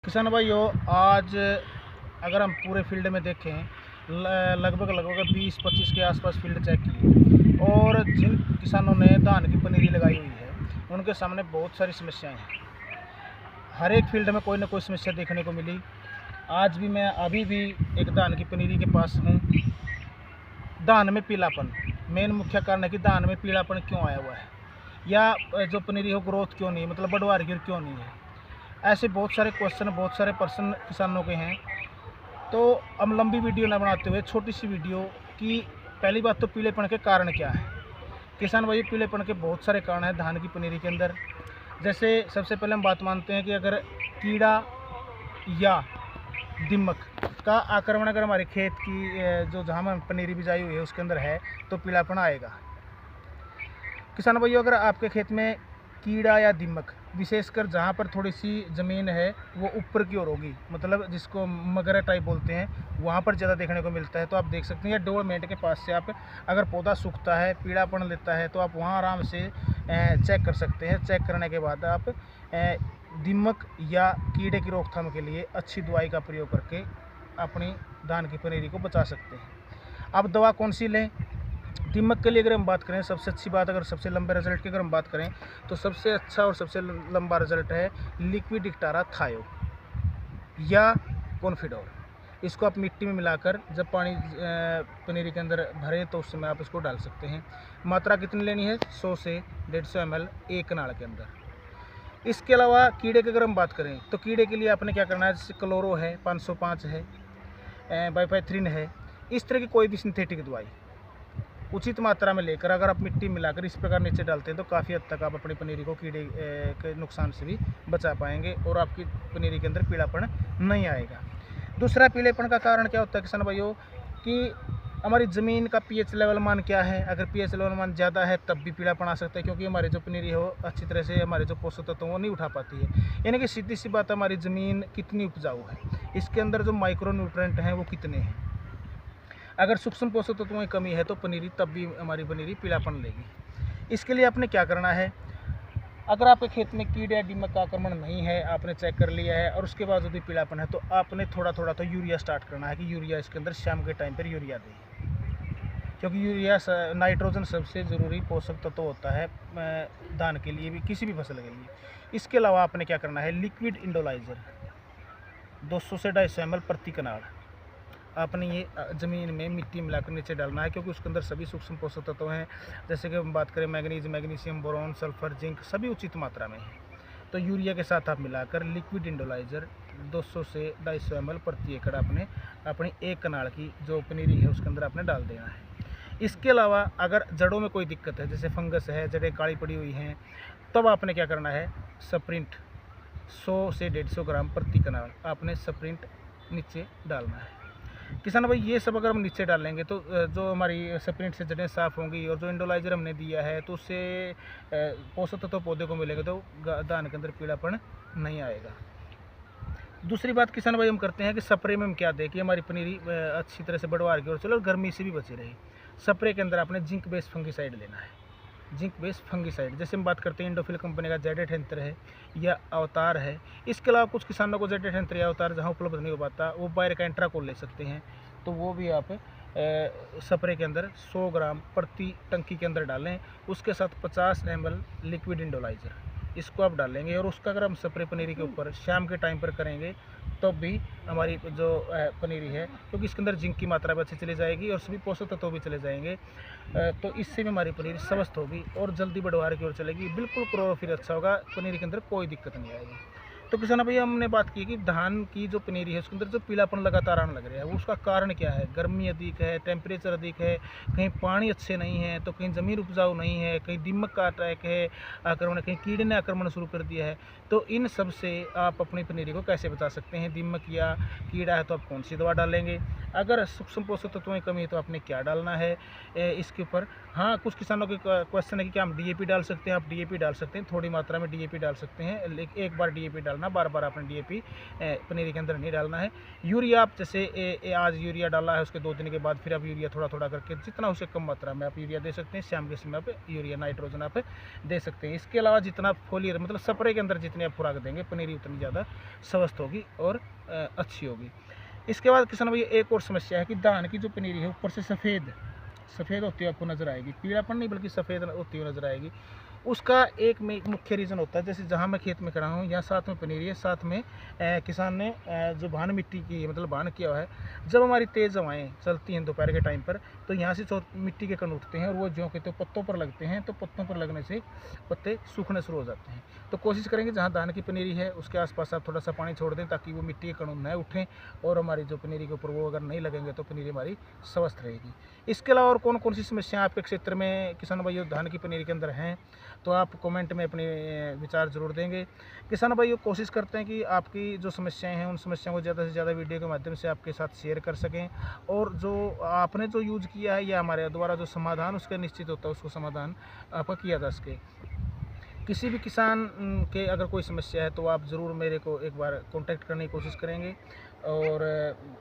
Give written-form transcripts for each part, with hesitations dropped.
किसान भाइयों, आज अगर हम पूरे फील्ड में देखें, लगभग 20-25 के आसपास फील्ड चेक की और जिन किसानों ने धान की पनीरी लगाई हुई है उनके सामने बहुत सारी समस्याएं हैं। हर एक फील्ड में कोई ना कोई समस्या देखने को मिली। आज भी मैं अभी भी एक धान की पनीरी के पास हूँ। धान में पीलापन मेन मुख्य कारण है कि धान में पीलापन क्यों आया हुआ है, या जो पनीरी हो ग्रोथ क्यों नहीं, मतलब बढ़वार क्यों नहीं है। ऐसे बहुत सारे क्वेश्चन, बहुत सारे प्रश्न किसानों के हैं। तो हम लंबी वीडियो ना बनाते हुए छोटी सी वीडियो की, पहली बात तो पीलेपन के कारण क्या है। किसान भाई, पीलेपन के बहुत सारे कारण हैं धान की पनीरी के अंदर। जैसे सबसे पहले हम बात मानते हैं कि अगर कीड़ा या दीमक का आक्रमण अगर हमारे खेत की जो जहाँ में पनीरी बिजाई हुई है उसके अंदर है तो पीलापन आएगा। किसान भाइयों, अगर आपके खेत में कीड़ा या दीमक, विशेषकर जहाँ पर थोड़ी सी ज़मीन है वो ऊपर की ओर होगी, मतलब जिसको मगरा टाइप बोलते हैं, वहाँ पर ज़्यादा देखने को मिलता है। तो आप देख सकते हैं, या डोरमेट के पास से आप अगर पौधा सूखता है, पीड़ापन लेता है, तो आप वहाँ आराम से चेक कर सकते हैं। चेक करने के बाद आप दीमक या कीड़े की रोकथाम के लिए अच्छी दवाई का प्रयोग करके अपनी धान की पनीरी को बचा सकते हैं। अब दवा कौन सी लें? दीमक के लिए अगर हम बात करें, सबसे अच्छी बात, अगर सबसे लंबे रिजल्ट की अगर हम बात करें तो सबसे अच्छा और सबसे लंबा रिजल्ट है लिक्विड इक्टारा थायो या कॉन्फिडोर। इसको आप मिट्टी में मिलाकर जब पानी पनीरी के अंदर भरें तो उस समय आप इसको डाल सकते हैं। मात्रा कितनी लेनी है? 100 से 150 ml एक कनाल के अंदर। इसके अलावा कीड़े की अगर हम बात करें तो कीड़े के लिए आपने क्या करना है, जैसे क्लोरो है, 505 है, बाइफाइथ्रिन है, इस तरह की कोई भी सिंथेटिक दवाई उचित मात्रा में लेकर अगर आप मिट्टी मिलाकर इस प्रकार नीचे डालते हैं तो काफ़ी हद तक आप अपनी पनीरी को कीड़े के नुकसान से भी बचा पाएंगे और आपकी पनीरी के अंदर पीलापन नहीं आएगा। दूसरा पीलेपन का कारण क्या होता है किसान भाइयों, कि हमारी ज़मीन का पीएच लेवल मान क्या है। अगर पीएच लेवल मान ज़्यादा है तब भी पीलापन आ सकता है, क्योंकि हमारी जो पनीरी हो अच्छी तरह से हमारे जो पोषक तत्व वो नहीं उठा पाती है। यानी कि सीधी सी बात, हमारी ज़मीन कितनी उपजाऊ है, इसके अंदर जो माइक्रो न्यूट्रेंट हैं वो कितने हैं। अगर सूक्ष्म पोषक तत्वों की कमी है तो पनीरी, तब भी हमारी पनीरी पीलापन लेगी। इसके लिए आपने क्या करना है, अगर आपके खेत में कीड़े या दीमक का आक्रमण नहीं है, आपने चेक कर लिया है और उसके बाद यदि पीलापन है, तो आपने थोड़ा थोड़ा तो यूरिया स्टार्ट करना है कि यूरिया इसके अंदर शाम के टाइम पर यूरिया दें, क्योंकि यूरिया नाइट्रोजन सबसे ज़रूरी पोषक तत्व होता है धान के लिए भी, किसी भी फसल के लिए। इसके अलावा आपने क्या करना है, लिक्विड इंडोलाइजर 200 से 250 ml प्रति कनाल आपने ये ज़मीन में मिट्टी मिलाकर नीचे डालना है, क्योंकि उसके अंदर सभी सूक्ष्म पोषक तत्व हैं। जैसे कि हम बात करें manganese, magnesium, boron, sulphur, zinc, सभी उचित मात्रा में है। तो यूरिया के साथ आप मिलाकर लिक्विड इंडोलाइजर 200 से 250 ml प्रति एकड़ आपने अपनी एक कनाल की जो पनीरी है उसके अंदर आपने डाल देना है। इसके अलावा अगर जड़ों में कोई दिक्कत है, जैसे फंगस है, जड़ें काली पड़ी हुई हैं, तब आपने क्या करना है, स्प्रिंट 100 से 150 ग्राम प्रति कनाल आपने स्प्रिंट नीचे डालना है। किसान भाई, ये सब अगर हम नीचे डालेंगे तो जो हमारी स्प्रिंट से जड़ें साफ़ होंगी और जो इंडोलाइजर हमने दिया है तो उससे पोषक तत्व पौधे को मिलेगा, तो धान के अंदर पीलापन नहीं आएगा। दूसरी बात किसान भाई हम करते हैं कि स्प्रे में हम क्या दें कि हमारी पनीरी अच्छी तरह से बढ़वार की ओर चले और गर्मी से भी बची रहे। स्प्रे के अंदर आपने जिंक बेस्ड फंगीसाइड लेना है। जिंक बेस्ड फंगीसाइड, जैसे हम बात करते हैं इंडोफिल कंपनी का जेडेटेंत्र है या अवतार है। इसके अलावा कुछ किसानों को जेडेटेंत्र या अवतार जहां उपलब्ध नहीं हो पाता, वो बायर का इंट्राकोल ले सकते हैं। तो वो भी आप स्प्रे के अंदर 100 ग्राम प्रति टंकी के अंदर डालें। उसके साथ 50 ml लिक्विड इंडोलाइजर, इसको आप डालेंगे और उसका अगर हम स्प्रे पनीरी के ऊपर शाम के टाइम पर करेंगे तो भी हमारी जो पनीरी है, क्योंकि इसके अंदर जिंक की मात्रा भी अच्छी चली जाएगी और सभी पोषक तत्व भी चले जाएंगे, तो इससे भी हमारी पनीरी स्वस्थ होगी और जल्दी बढ़वार की ओर चलेगी। बिल्कुल क्लोरोफिल अच्छा होगा, पनीरी के अंदर कोई दिक्कत नहीं आएगी। तो किसान भैया, हमने बात की कि धान की जो पनीरी है उसके अंदर जो पीलापन लगातार आने लग रहा है, वो उसका कारण क्या है? गर्मी अधिक है, टेम्परेचर अधिक है, कहीं पानी अच्छे नहीं है, तो कहीं ज़मीन उपजाऊ नहीं है, कहीं दीमक का अटैक है आक्रमण, कहीं कीड़े ने आक्रमण शुरू कर दिया है। तो इन सब से आप अपनी पनीरी को कैसे बचा सकते हैं? दीमक या कीड़ा है तो आप कौन सी दवा डालेंगे? अगर सूक्ष्म पोषक तत्वों की कमी है तो आपने क्या डालना है इसके ऊपर? हाँ, कुछ किसानों के क्वेश्चन है कि क्या हम डीएपी डाल सकते हैं? आप डीएपी डाल सकते हैं, थोड़ी मात्रा में डीएपी डाल सकते हैं, लेकिन एक बार डीएपी डालना करना, बार बार आपने DAP पनीरी के अंदर नहीं डालना है। यूरिया आप जैसे आज यूरिया डाला है, उसके 2 दिन के बाद फिर आप यूरिया थोड़ा थोड़ा करके जितना उसे कम मात्रा में आप यूरिया दे सकते हैं, शाम के समय आप यूरिया नाइट्रोजन आप दे सकते हैं। इसके अलावा जितना फोलियर मतलब स्प्रे के अंदर जितनी आप खुराक देंगे, पनीरी उतनी ज़्यादा स्वस्थ होगी और अच्छी होगी। इसके बाद किसान भाई एक और समस्या है कि धान की जो पनीरी है ऊपर से सफ़ेद होती हुई आपको नज़र आएगी, पीलापन नहीं बल्कि सफ़ेद होती हुई नज़र आएगी। उसका एक मुख्य रीज़न होता है, जैसे जहाँ मैं खेत में खड़ा हूँ यहाँ साथ में पनीरी है, साथ में किसान ने जो भान मिट्टी की मतलब भान किया हुआ है। जब हमारी तेज़ हवाएँ चलती हैं दोपहर के टाइम पर, तो यहाँ से जो मिट्टी के कण उठते हैं और वो जो कहते हैं पत्तों पर लगते हैं, तो पत्तों पर लगने से पत्ते सूखने शुरू हो जाते हैं। तो कोशिश करेंगे जहाँ धान की पनीरी है उसके आसपास आप थोड़ा सा पानी छोड़ दें, ताकि वो मिट्टी के कण न उठें और हमारी जो पनीरी के ऊपर वो अगर नहीं लगेंगे तो पनीरी हमारी स्वस्थ रहेगी। इसके अलावा और कौन कौन सी समस्याएं आपके क्षेत्र में किसान भाइयों धान की पनीरी के अंदर हैं, तो आप कमेंट में अपने विचार ज़रूर देंगे। किसान भाइयों कोशिश करते हैं कि आपकी जो समस्याएं हैं उन समस्याओं को ज़्यादा से ज़्यादा वीडियो के माध्यम से आपके साथ शेयर कर सकें, और जो आपने जो यूज़ किया है या हमारे द्वारा जो समाधान उसका निश्चित होता है उसको समाधान आपका किया जा सके। किसी भी किसान के अगर कोई समस्या है तो आप ज़रूर मेरे को एक बार कांटेक्ट करने की कोशिश करेंगे, और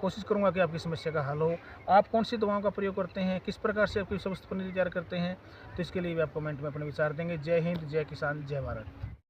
कोशिश करूंगा कि आपकी समस्या का हल हो। आप कौन सी दवाओं का प्रयोग करते हैं, किस प्रकार से आपकी स्वस्थ पनीर तैयार करते हैं, तो इसके लिए भी आप कमेंट में अपने विचार देंगे। जय हिंद, जय किसान, जय भारत।